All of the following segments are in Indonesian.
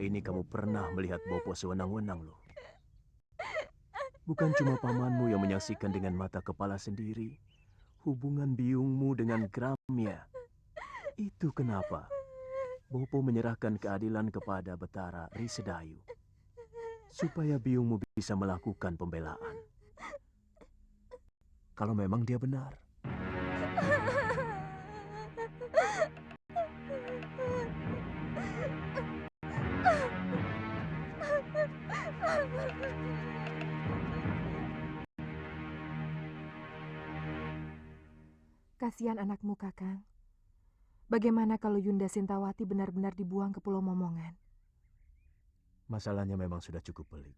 ini kamu pernah melihat Bopo sewenang-wenang loh. Bukan cuma pamanmu yang menyaksikan dengan mata kepala sendiri hubungan biungmu dengan Gramya. Itu kenapa Bopo menyerahkan keadilan kepada Betara Risedayu, supaya biungmu bisa melakukan pembelaan. Kalau memang dia benar. Kasihan anakmu, Kakang. Bagaimana kalau Yunda Sintawati benar-benar dibuang ke Pulau Momongan? Masalahnya memang sudah cukup pelik.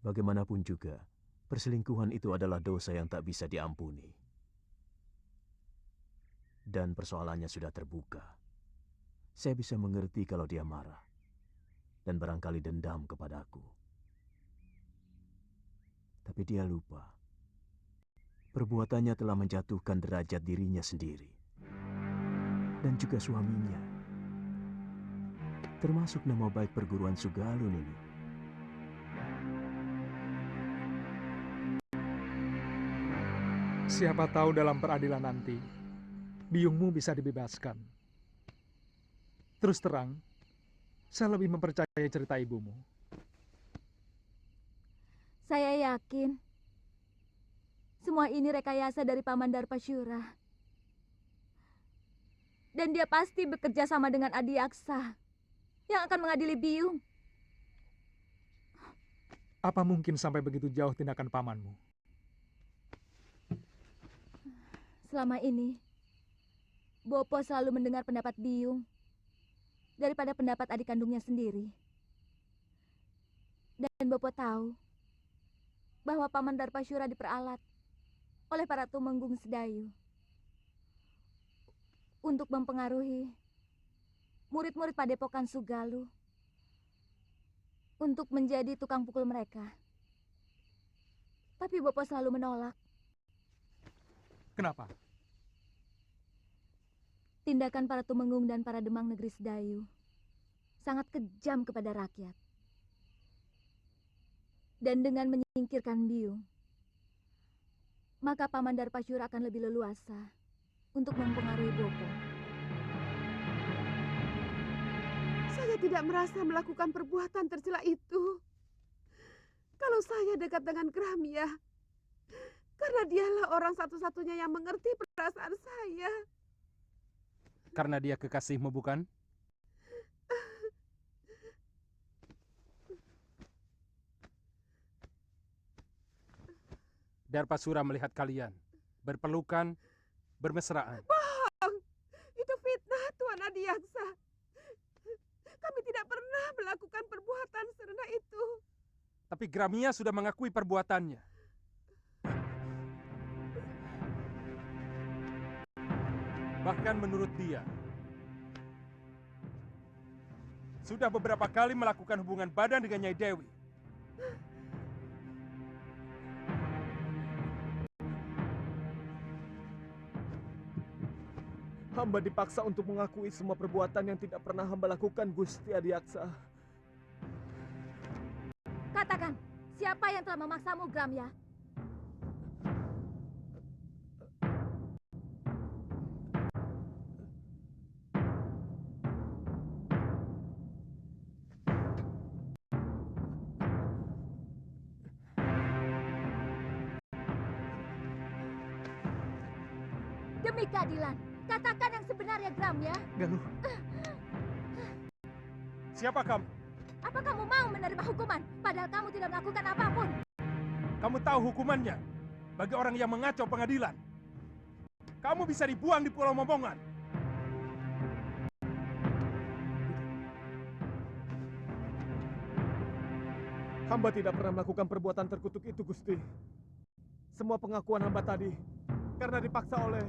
Bagaimanapun juga, perselingkuhan itu adalah dosa yang tak bisa diampuni. Dan persoalannya sudah terbuka. Saya bisa mengerti kalau dia marah dan barangkali dendam kepadaku. Tapi dia lupa. Perbuatannya telah menjatuhkan derajat dirinya sendiri dan juga suaminya, termasuk nama baik perguruan Sugalun ini. Siapa tahu dalam peradilan nanti, biungmu bisa dibebaskan. Terus terang, saya lebih mempercayai cerita ibumu. Saya yakin semua ini rekayasa dari Paman Darpasyura. Dan dia pasti bekerja sama dengan Adiaksa yang akan mengadili Biung. Apa mungkin sampai begitu jauh tindakan pamanmu? Selama ini, Bopo selalu mendengar pendapat Biung daripada pendapat adik kandungnya sendiri. Dan Bopo tahu bahwa Paman Darpasyura diperalat oleh para tumenggung Sedayu untuk mempengaruhi murid-murid Padepokan Sugalu untuk menjadi tukang pukul mereka. Tapi Bopo selalu menolak. Kenapa? Tindakan para tumenggung dan para demang negeri Sedayu sangat kejam kepada rakyat. Dan dengan menyingkirkan Biung, maka Paman Darpasyura akan lebih leluasa untuk mempengaruhi Bopo. Saya tidak merasa melakukan perbuatan tercela itu. Kalau saya dekat dengan Gramya, karena dialah orang satu-satunya yang mengerti perasaan saya. Karena dia kekasihmu, bukan? Darpasura melihat kalian berpelukan, bermesraan. Bohong! Itu fitnah, Tuan Adiaksa. Kami tidak pernah melakukan perbuatan serendah itu. Tapi Gramia sudah mengakui perbuatannya. Bahkan menurut dia, sudah beberapa kali melakukan hubungan badan dengan Nyai Dewi. Hamba dipaksa untuk mengakui semua perbuatan yang tidak pernah hamba lakukan, Gusti Adiaksa. Katakan, siapa yang telah memaksamu, Gramya? Demi keadilan, katakan yang sebenarnya, Gramya. Galuh. Siapa kamu? Apa kamu mau menerima hukuman, padahal kamu tidak melakukan apapun? Kamu tahu hukumannya bagi orang yang mengacau pengadilan. Kamu bisa dibuang di Pulau Momongan. Hamba tidak pernah melakukan perbuatan terkutuk itu, Gusti. Semua pengakuan hamba tadi karena dipaksa oleh...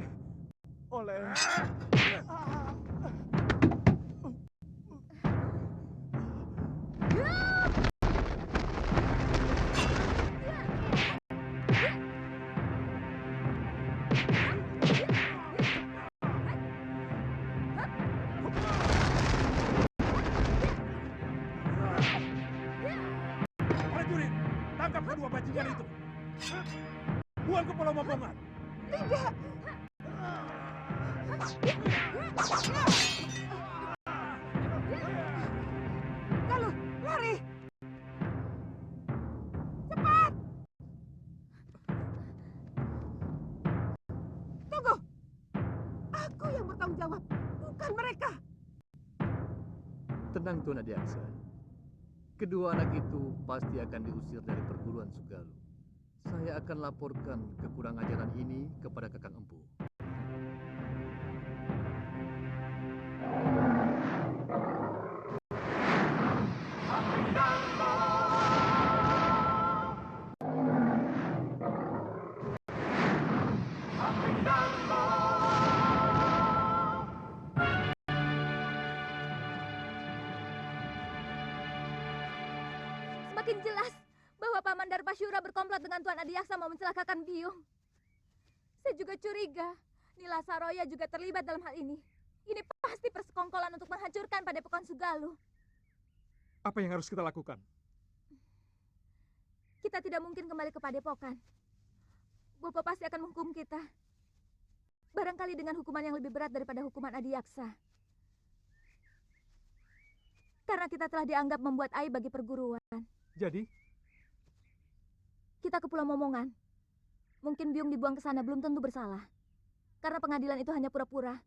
Tangkap kedua bajingan itu. Buang ke Pulau Momongan. Tidak. Galuh, lari. Cepat. Tunggu. Aku yang bertanggung jawab, bukan mereka. Tenang Tuan Adiaksa. Kedua anak itu pasti akan diusir dari perguruan Sugalu. Saya akan laporkan kekurang ajaran ini kepada Kakang Empu. Semakin jelas bahwa Paman Darpasyura berkomplot dengan Tuan Adiaksa mau mencelakakan Biung. Saya juga curiga Nila Saroya juga terlibat dalam hal ini. Ini pasti persekongkolan untuk menghancurkan Padepokan Sugalu. Apa yang harus kita lakukan? Kita tidak mungkin kembali ke Padepokan. Bopo pasti akan menghukum kita. Barangkali dengan hukuman yang lebih berat daripada hukuman Adiaksa. Karena kita telah dianggap membuat aib bagi perguruan. Jadi, Kita ke Pulau Momongan. Mungkin Biung dibuang ke sana belum tentu bersalah. Karena pengadilan itu hanya pura-pura.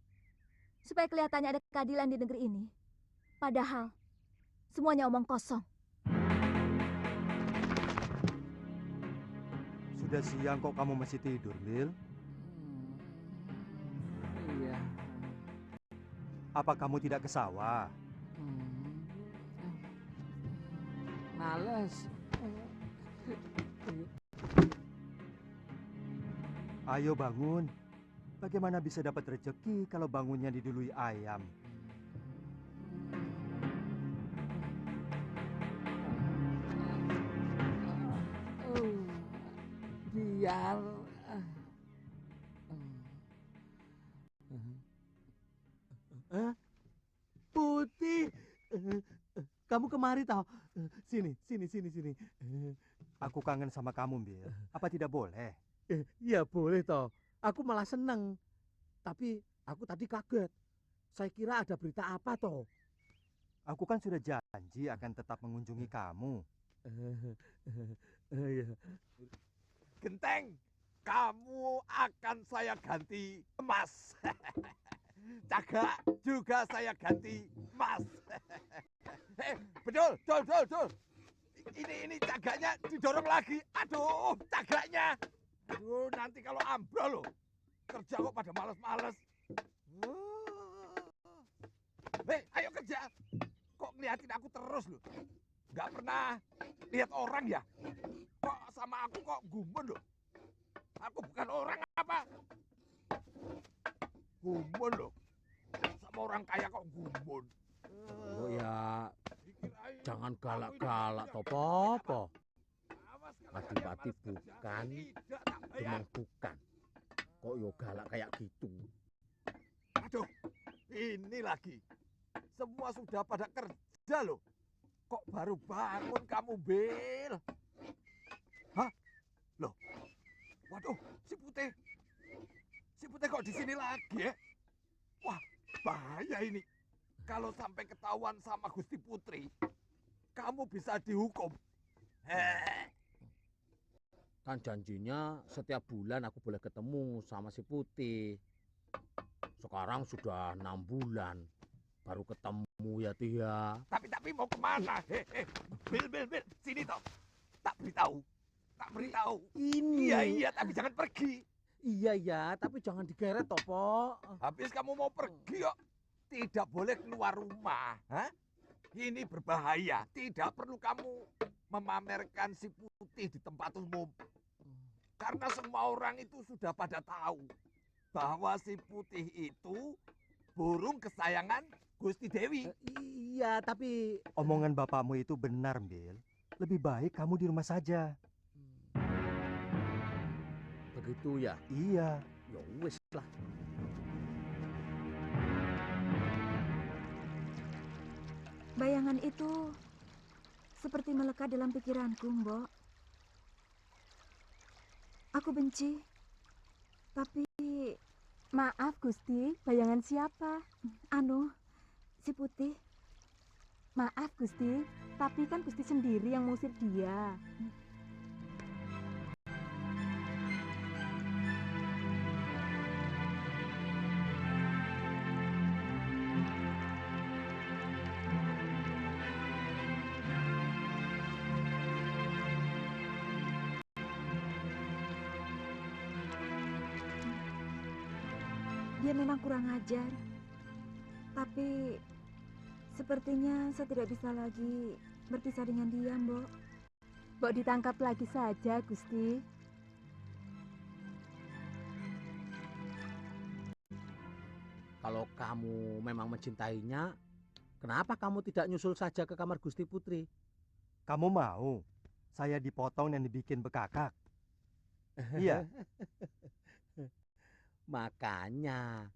Supaya kelihatannya ada keadilan di negeri ini. Padahal, semuanya omong kosong. Sudah siang kok kamu masih tidur, Lil? Iya. Apa kamu tidak ke sawah? Males. Ayo bangun. Bagaimana bisa dapat rezeki kalau bangunnya didului ayam? Biar Putih, kamu kemari tau? Sini. Aku kangen sama kamu, Bil. Apa tidak boleh? Iya boleh toh. Aku malah seneng. Tapi aku tadi kaget. Saya kira ada berita apa toh? Aku kan sudah janji akan tetap mengunjungi kamu. Iya. Genteng, kamu akan saya ganti emas. Cagak juga saya ganti emas. Betul. Ini cagaknya didorong lagi. Aduh, cagaknya. Aduh, nanti kalau ambrol loh. Kerja kok pada males-males. Ayo kerja. Kok ngeliatin aku terus loh. Nggak pernah lihat orang ya. Kok sama aku kok gumun loh. Aku bukan orang apa? Gumun loh. Sama orang kaya kok gumun. Oh ya, jangan galak-galak toh, Popo. Pati-pati bukan, demang bukan. Kok yo galak kayak gitu? Aduh, ini lagi. Semua sudah pada kerja loh. Kok baru bangun kamu, Bil? Hah? Loh. Waduh, si Putih. Si Putih kok di sini lagi ya? Wah, bahaya ini. Kalau sampai ketahuan sama Gusti Putri, kamu bisa dihukum. Kan janjinya setiap bulan aku boleh ketemu sama si Putih. Sekarang sudah 6 bulan. Baru ketemu ya, Tia. Tapi mau kemana? Bil, sini toh. Tak beritahu. Ini. Iya, tapi jangan pergi. Iya, tapi jangan digeret toh, Po. Habis kamu mau pergi kok. Tidak boleh keluar rumah. Hah? Ini berbahaya. Tidak perlu kamu memamerkan si Putih di tempat umum. Karena semua orang itu sudah pada tahu bahwa si Putih itu burung kesayangan Gusti Dewi. Iya, tapi Omongan bapakmu itu benar, Bil. Lebih baik kamu di rumah saja. begitu ya. Iya. Ya wis lah. Bayangan itu seperti melekat dalam pikiranku, Mbok. Aku benci. Tapi Maaf Gusti, bayangan siapa? anu, si Putih. Maaf Gusti, tapi kan Gusti sendiri yang mengusir dia. Dia memang kurang ajar. Tapi sepertinya saya tidak bisa lagi berpisah dengan dia, Mbok. Mbok ditangkap lagi saja, Gusti. Kalau kamu memang mencintainya, kenapa kamu tidak nyusul saja ke kamar Gusti Putri? Kamu mau saya dipotong dan dibikin bekakak? Iya. Makanya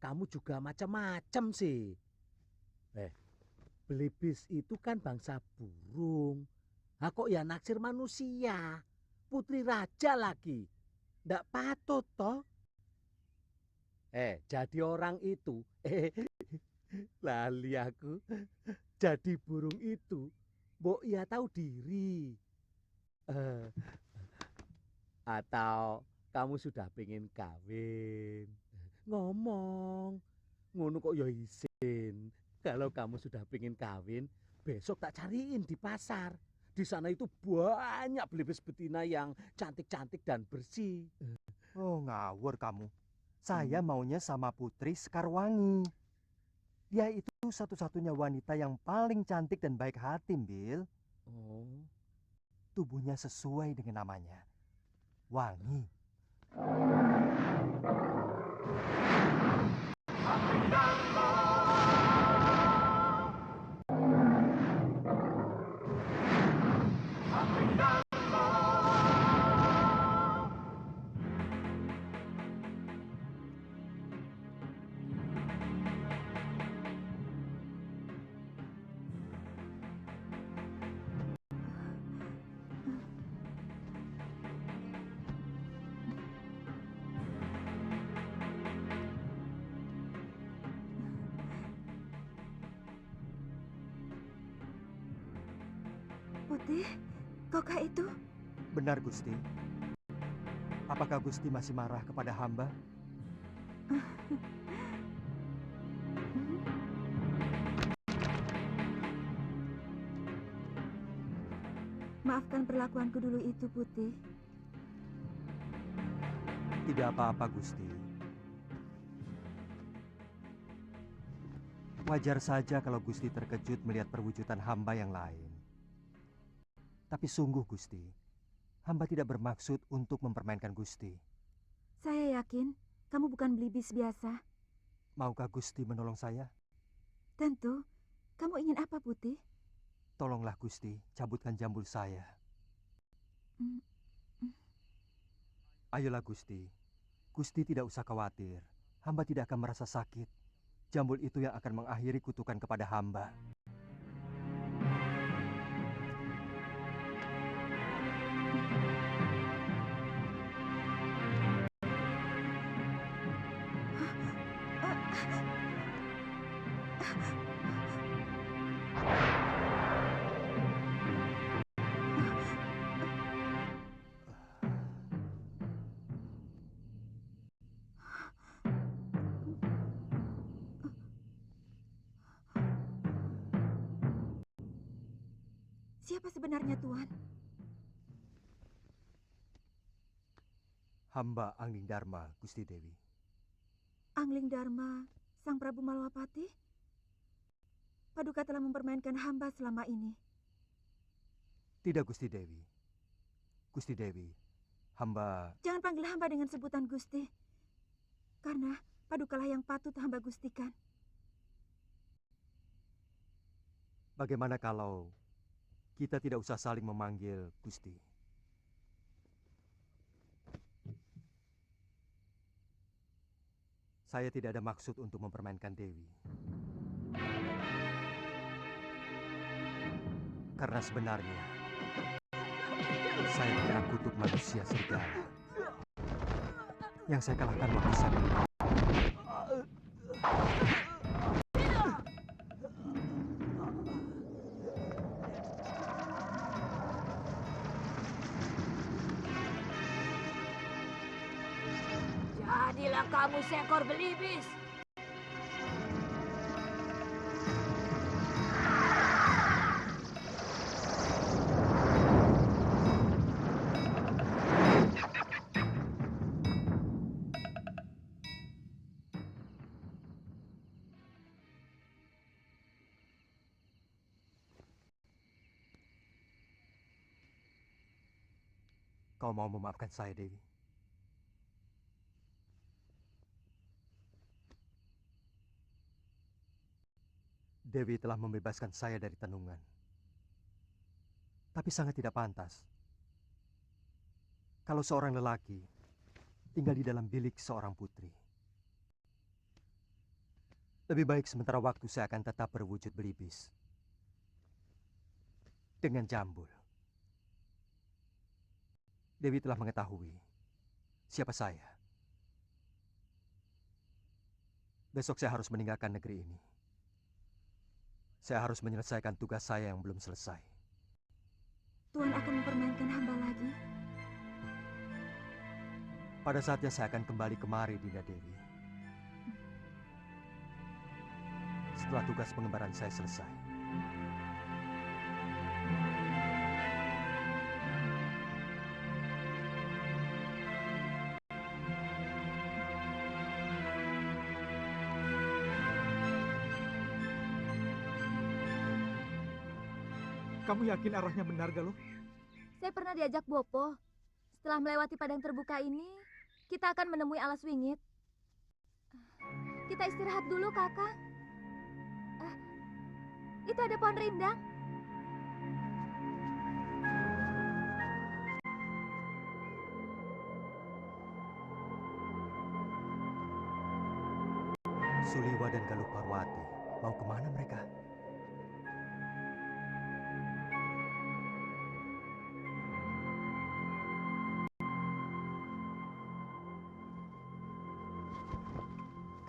kamu juga macam-macam sih. Belibis itu kan bangsa burung. Kok ya naksir manusia? Putri raja lagi. Ndak patut toh. Jadi orang itu. Lali aku. Jadi burung itu. Mbok ya tahu diri. Atau kamu sudah pengen kawin. Ngomong. Ngono kok ya isin. Kalau kamu sudah pengen kawin, besok tak cariin di pasar. Di sana itu banyak belibis betina yang cantik-cantik dan bersih. Oh, ngawur kamu. Saya maunya sama Putri Sekarwangi. Dia itu satu-satunya wanita yang paling cantik dan baik hati, Bill. Oh. Tubuhnya sesuai dengan namanya. Wangi. Putih, kaukah itu? Benar, Gusti. Apakah Gusti masih marah kepada hamba? Maafkan perlakuanku dulu itu, Putih. Tidak apa-apa, Gusti. Wajar saja kalau Gusti terkejut melihat perwujudan hamba yang lain. Tapi sungguh, Gusti, hamba tidak bermaksud untuk mempermainkan Gusti. Saya yakin kamu bukan belibis biasa. Maukah Gusti menolong saya? Tentu. Kamu ingin apa, Putih? Tolonglah Gusti, cabutkan jambul saya. Ayolah Gusti. Gusti tidak usah khawatir. Hamba tidak akan merasa sakit. Jambul itu yang akan mengakhiri kutukan kepada hamba. Siapa sebenarnya Tuan? Hamba Angling Dharma, Gusti Dewi. Angling Dharma, Sang Prabu Malwapati? Paduka telah mempermainkan hamba selama ini. Tidak, Gusti Dewi. Gusti Dewi, hamba... Jangan panggil hamba dengan sebutan Gusti. Karena Padukalah yang patut hamba gustikan. Bagaimana kalau kita tidak usah saling memanggil Gusti? Saya tidak ada maksud untuk mempermainkan Dewi. Karena sebenarnya Saya kira kutub manusia serigala yang saya kalahkan waktu saya menikah. Jadilah kamu seekor belibis. Kau mau memaafkan saya, Dewi? Dewi telah membebaskan saya dari tenungan. Tapi sangat tidak pantas kalau seorang lelaki tinggal di dalam bilik seorang putri. Lebih baik sementara waktu saya akan tetap berwujud belibis dengan jambul. Dewi telah mengetahui siapa saya. Besok saya harus meninggalkan negeri ini. Saya harus menyelesaikan tugas saya yang belum selesai. Tuhan akan mempermainkan hamba lagi. Pada saatnya saya akan kembali kemari, Dinda Dewi. Setelah tugas pengembaraan saya selesai. Kamu yakin arahnya benar, Galuh? Saya pernah diajak Bopo. Setelah melewati padang terbuka ini, kita akan menemui alas wingit. Kita istirahat dulu, Kakak. Itu ada pohon rindang. Suliwa dan Galuh Parwati, mau kemana mereka?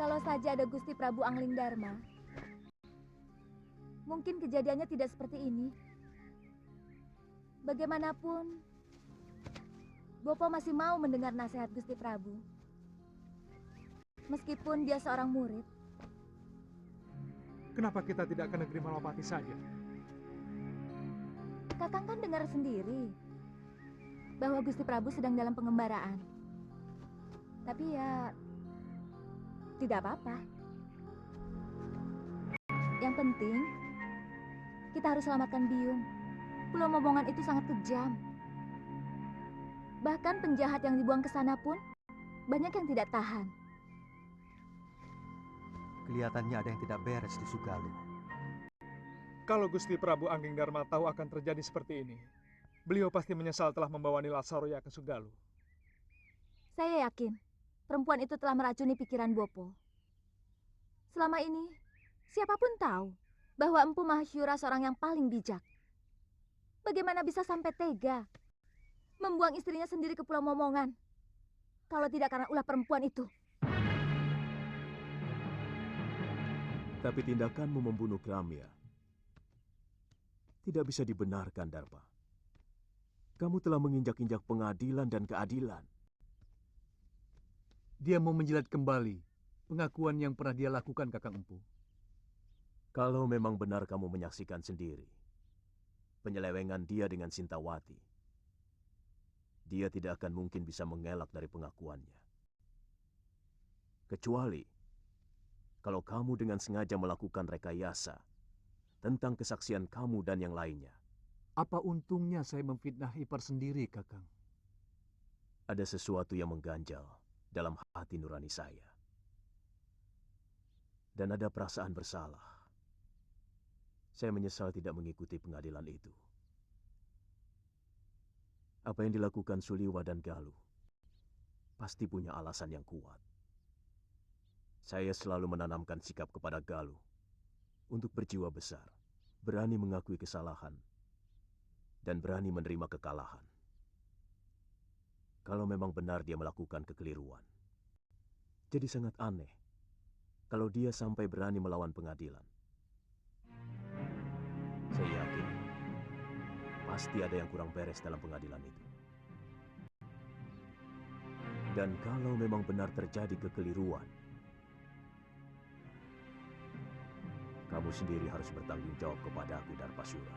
Kalau saja ada Gusti Prabu Angling Dharma, mungkin kejadiannya tidak seperti ini. Bagaimanapun, Bopo masih mau mendengar nasihat Gusti Prabu. Meskipun dia seorang murid. Kenapa kita tidak ke negeri Malapati saja? Kakang kan dengar sendiri bahwa Gusti Prabu sedang dalam pengembaraan. Tapi ya, tidak apa-apa. Yang penting, kita harus selamatkan Biung. Pulau Momongan itu sangat kejam. Bahkan penjahat yang dibuang ke sana pun banyak yang tidak tahan. Kelihatannya ada yang tidak beres di Sugaluh. Kalau Gusti Prabu Angling Dharma tahu akan terjadi seperti ini, beliau pasti menyesal telah membawa Nila Saroya ke Sugaluh. Saya yakin perempuan itu telah meracuni pikiran Bopo. Selama ini, siapapun tahu bahwa Empu Mahasyura seorang yang paling bijak. Bagaimana bisa sampai tega membuang istrinya sendiri ke Pulau Momongan kalau tidak karena ulah perempuan itu? Tapi tindakanmu membunuh Gramya tidak bisa dibenarkan, Darpa. Kamu telah menginjak-injak pengadilan dan keadilan. Dia mau menjilat kembali pengakuan yang pernah dia lakukan, Kakang Empu. Kalau memang benar kamu menyaksikan sendiri penyelewengan dia dengan Sintawati, dia tidak akan mungkin bisa mengelak dari pengakuannya. Kecuali kalau kamu dengan sengaja melakukan rekayasa tentang kesaksian kamu dan yang lainnya. Apa untungnya saya memfitnah ipar sendiri, Kakang? Ada sesuatu yang mengganjal dalam hati nurani saya. Dan ada perasaan bersalah. Saya menyesal tidak mengikuti pengadilan itu. Apa yang dilakukan Suliwa dan Galuh pasti punya alasan yang kuat. Saya selalu menanamkan sikap kepada Galuh untuk berjiwa besar, berani mengakui kesalahan, dan berani menerima kekalahan. kalau memang benar dia melakukan kekeliruan. Jadi sangat aneh kalau dia sampai berani melawan pengadilan. Saya yakin pasti ada yang kurang beres dalam pengadilan itu. Dan kalau memang benar terjadi kekeliruan, kamu sendiri harus bertanggung jawab kepadaku, Darpasyura.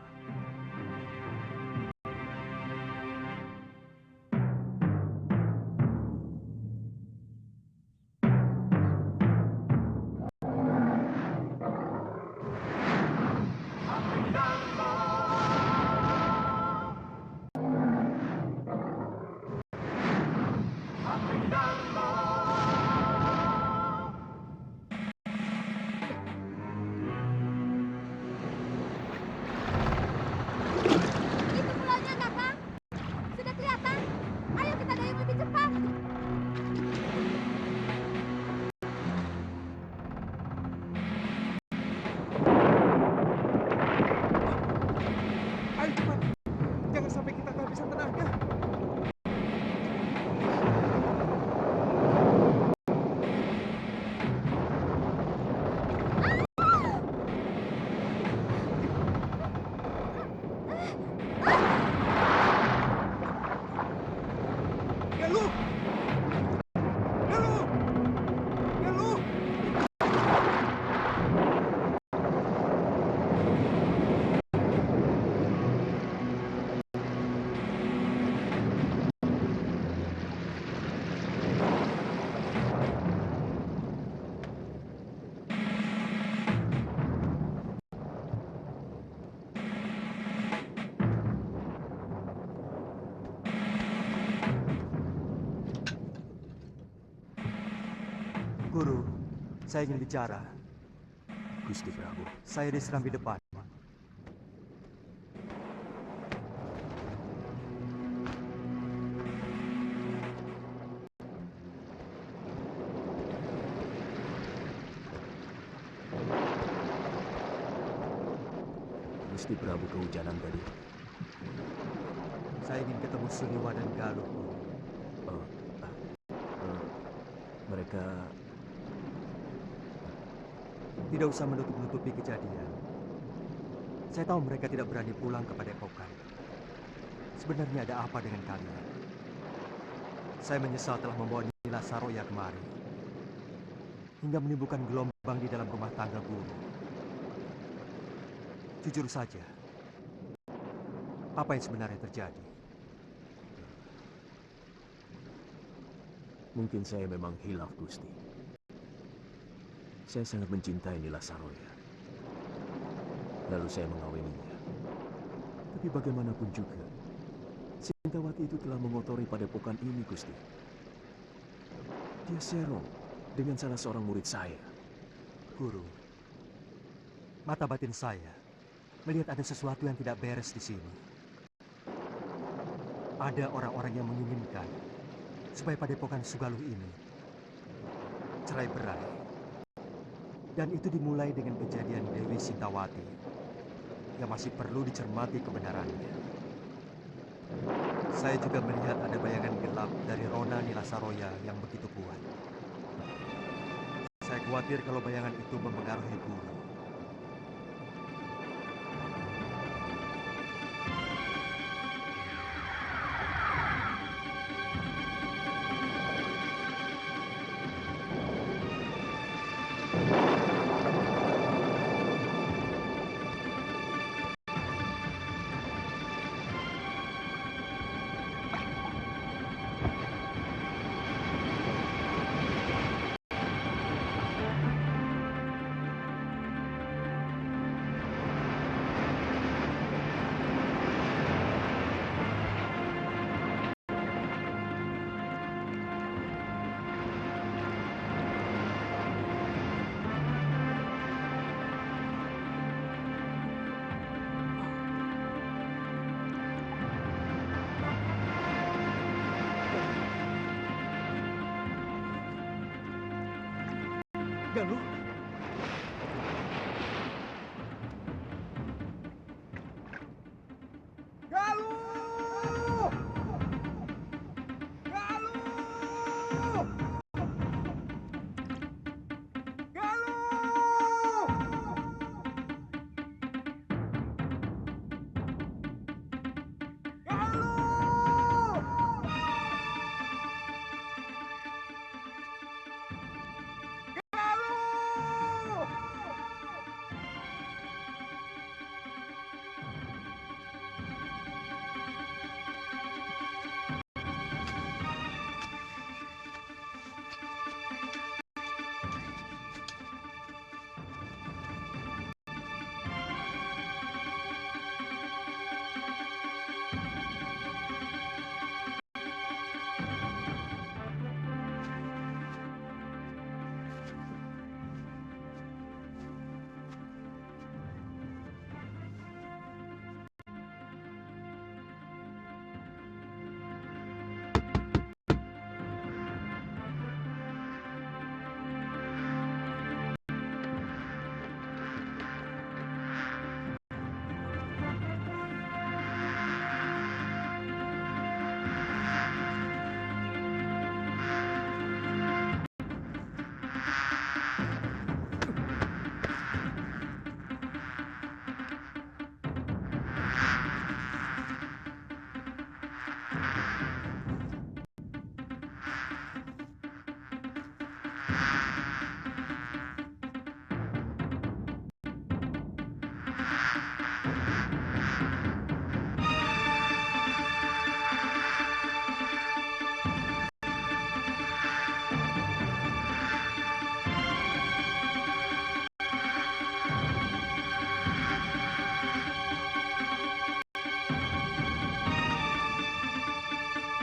Itu pulaunya, Kakang. Sudah kelihatan. Ayo kita dayung lebih cepat. Ayo cepat. Jangan sampai kita kehabisan tenaga. Galuh! Galuh! Galuh! Guru, saya ingin bicara. Gusti Prabu, Saya diserang di depan. Gusti Prabu kehujanan tadi. Saya ingin ketemu Suniwa dan Galuh. Mereka Tidak usah menutup-nutupi kejadian. Saya tahu mereka tidak berani pulang ke Padepokan. Sebenarnya ada apa dengan kalian? Saya menyesal telah membawa Nila Saroya kemari. Hingga menimbulkan gelombang di dalam rumah tangga guru. Jujur saja, apa yang sebenarnya terjadi? mungkin saya memang hilaf, Gusti. Saya sangat mencintai Nila Saroya. Lalu saya mengawininya. Tapi bagaimanapun juga, Sintawati itu telah mengotori padepokan ini, Gusti. Dia serong dengan salah seorang murid saya. Guru, mata batin saya melihat ada sesuatu yang tidak beres di sini. Ada orang-orang yang menginginkan supaya padepokan Sugaluh ini cerai-berai. Dan itu dimulai dengan kejadian Dewi Sintawati yang masih perlu dicermati kebenarannya. Saya juga melihat ada bayangan gelap dari Rona Nila Saroya yang begitu kuat. Saya khawatir kalau bayangan itu mempengaruhi guru. Galuh. Galuh! Galuh!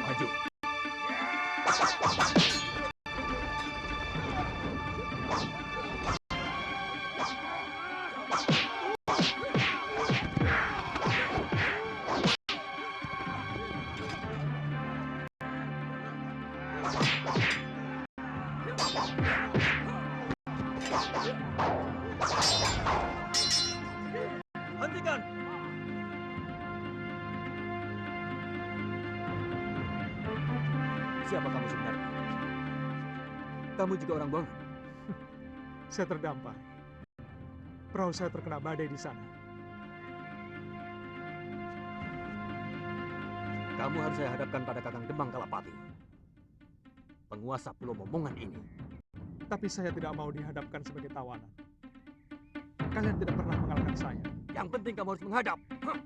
Maju. Hentikan! Siapa kamu sebenarnya? Kamu juga orang bohong? Saya terdampar. Perahu saya terkena badai di sana. Kamu harus saya hadapkan pada Kakang Demang Kalapati, penguasa Pulau Momongan ini. Tapi saya tidak mau dihadapkan sebagai tawanan. Kalian tidak pernah mengalahkan saya. Yang penting kamu harus menghadap. Hah!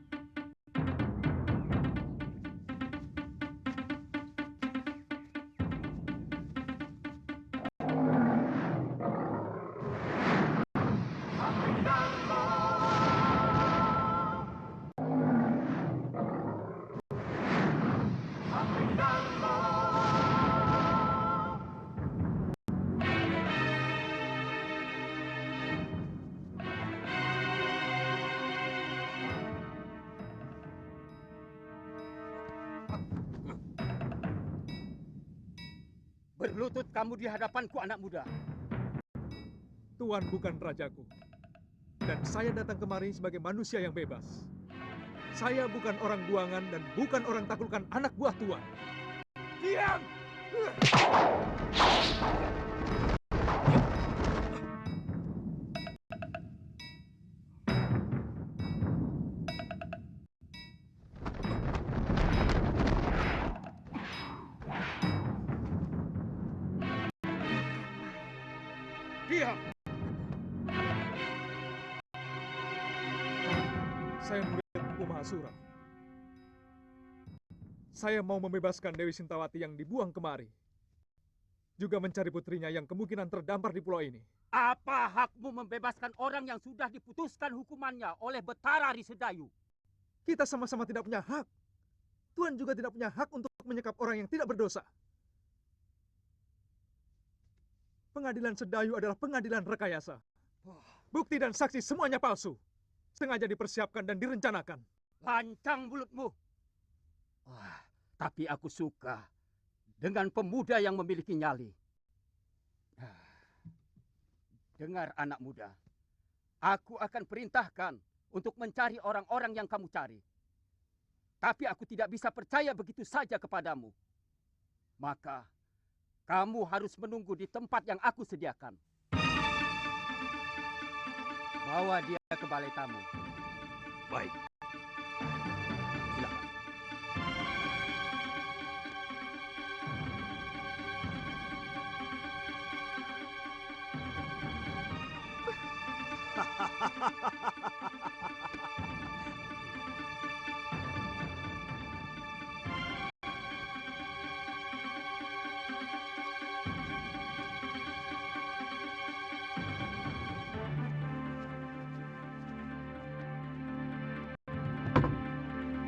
Berlutut kamu di hadapanku, anak muda. Tuan bukan rajaku. Dan saya datang kemari sebagai manusia yang bebas. Saya bukan orang buangan dan bukan orang taklukan anak buah Tuan. Diam! Diam! Saya murid Empu Mahasura. Saya mau membebaskan Dewi Sintawati yang dibuang kemari. Juga mencari putrinya yang kemungkinan terdampar di pulau ini. Apa hakmu membebaskan orang yang sudah diputuskan hukumannya oleh Betara Risedayu? Kita sama-sama tidak punya hak. Tuan juga tidak punya hak untuk menyekap orang yang tidak berdosa. Pengadilan Sedayu adalah pengadilan rekayasa. Bukti dan saksi semuanya palsu. Sengaja dipersiapkan dan direncanakan. Lancang mulutmu. Tapi aku suka dengan pemuda yang memiliki nyali. Dengar anak muda. Aku akan perintahkan untuk mencari orang-orang yang kamu cari. Tapi aku tidak bisa percaya begitu saja kepadamu. Maka kamu harus menunggu di tempat yang aku sediakan. Bawa dia ke balai tamu. Baik.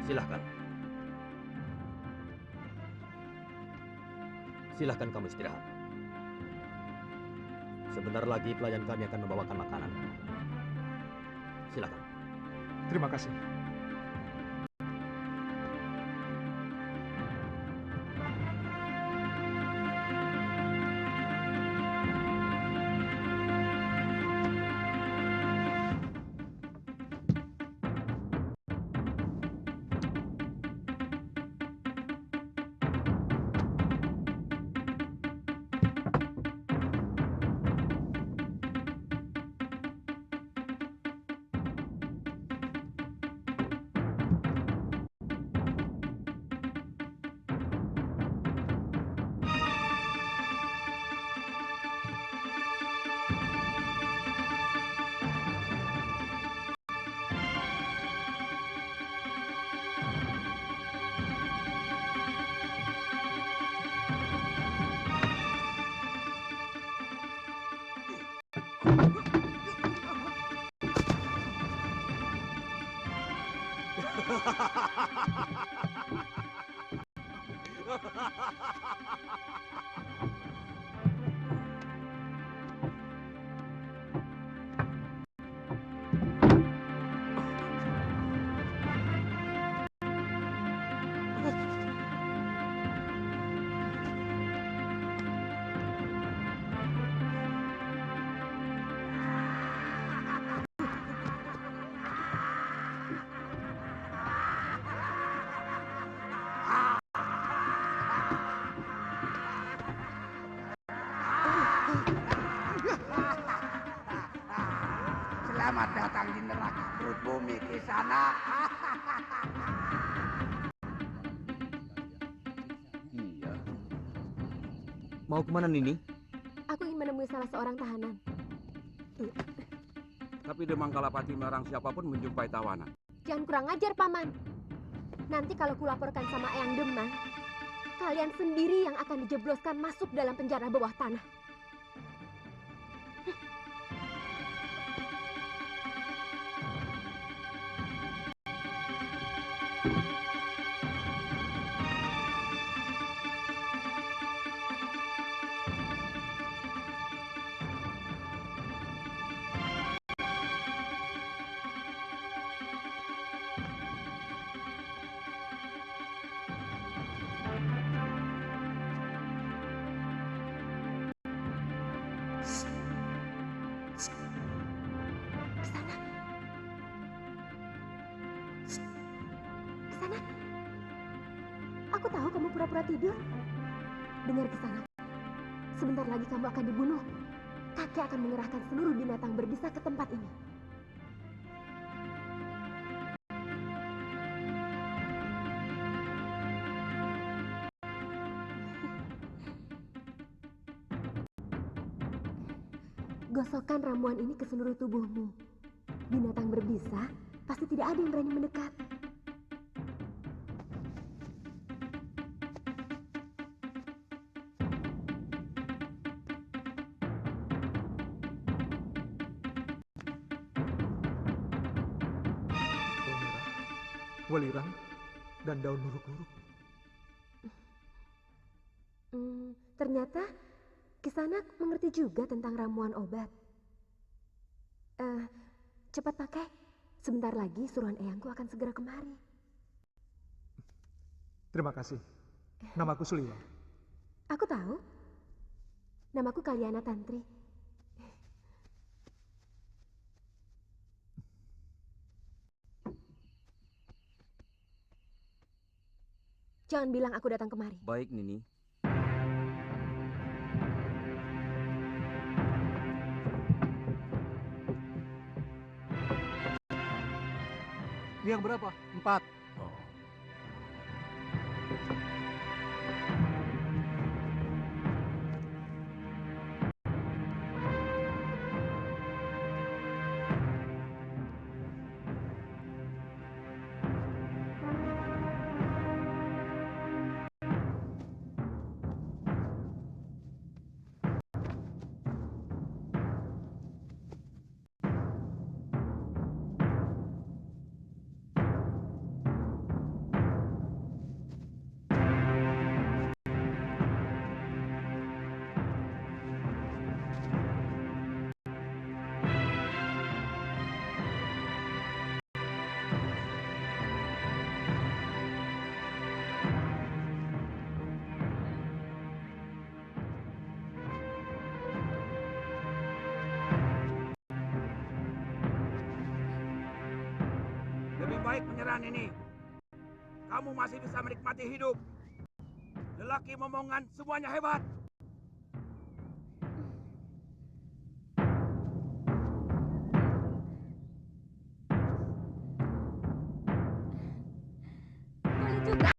Silakan. Silahkan. Silahkan kamu istirahat. Sebentar lagi pelayan kami akan membawakan makanan. Silahkan. Terima kasih. Selamat datang di neraka perut bumi Kisana. Iya. Mau kemana Nini? Aku ingin menemui salah seorang tahanan. Tapi Demang Kalapati melarang siapapun menjumpai tawanan. Jangan kurang ajar, Paman. Nanti kalau kulaporkan sama Eyang Demang, kalian sendiri yang akan dijebloskan masuk dalam penjara bawah tanah. Kisana, aku tahu kamu pura-pura tidur. Dengar Kisana, sebentar lagi kamu akan dibunuh. Kakek akan mengerahkan seluruh binatang berbisa ke tempat ini. Gosokkan ramuan ini ke seluruh tubuhmu. Binatang berbisa pasti tidak ada yang berani mendekat. Bawang merah, welirang, dan daun luruk-luruk. Ternyata Kisana mengerti juga tentang ramuan obat. Cepat pakai. Sebentar lagi suruhan eyangku akan segera kemari. Terima kasih. Namaku Suliwa. Aku tahu. Namaku Kalyana Tantri. Jangan bilang aku datang kemari. Baik, Nini. Yang berapa? 4. Lebih baik menyerah ini. Kamu masih bisa menikmati hidup. Lelaki momongan semuanya hebat. Boleh juga.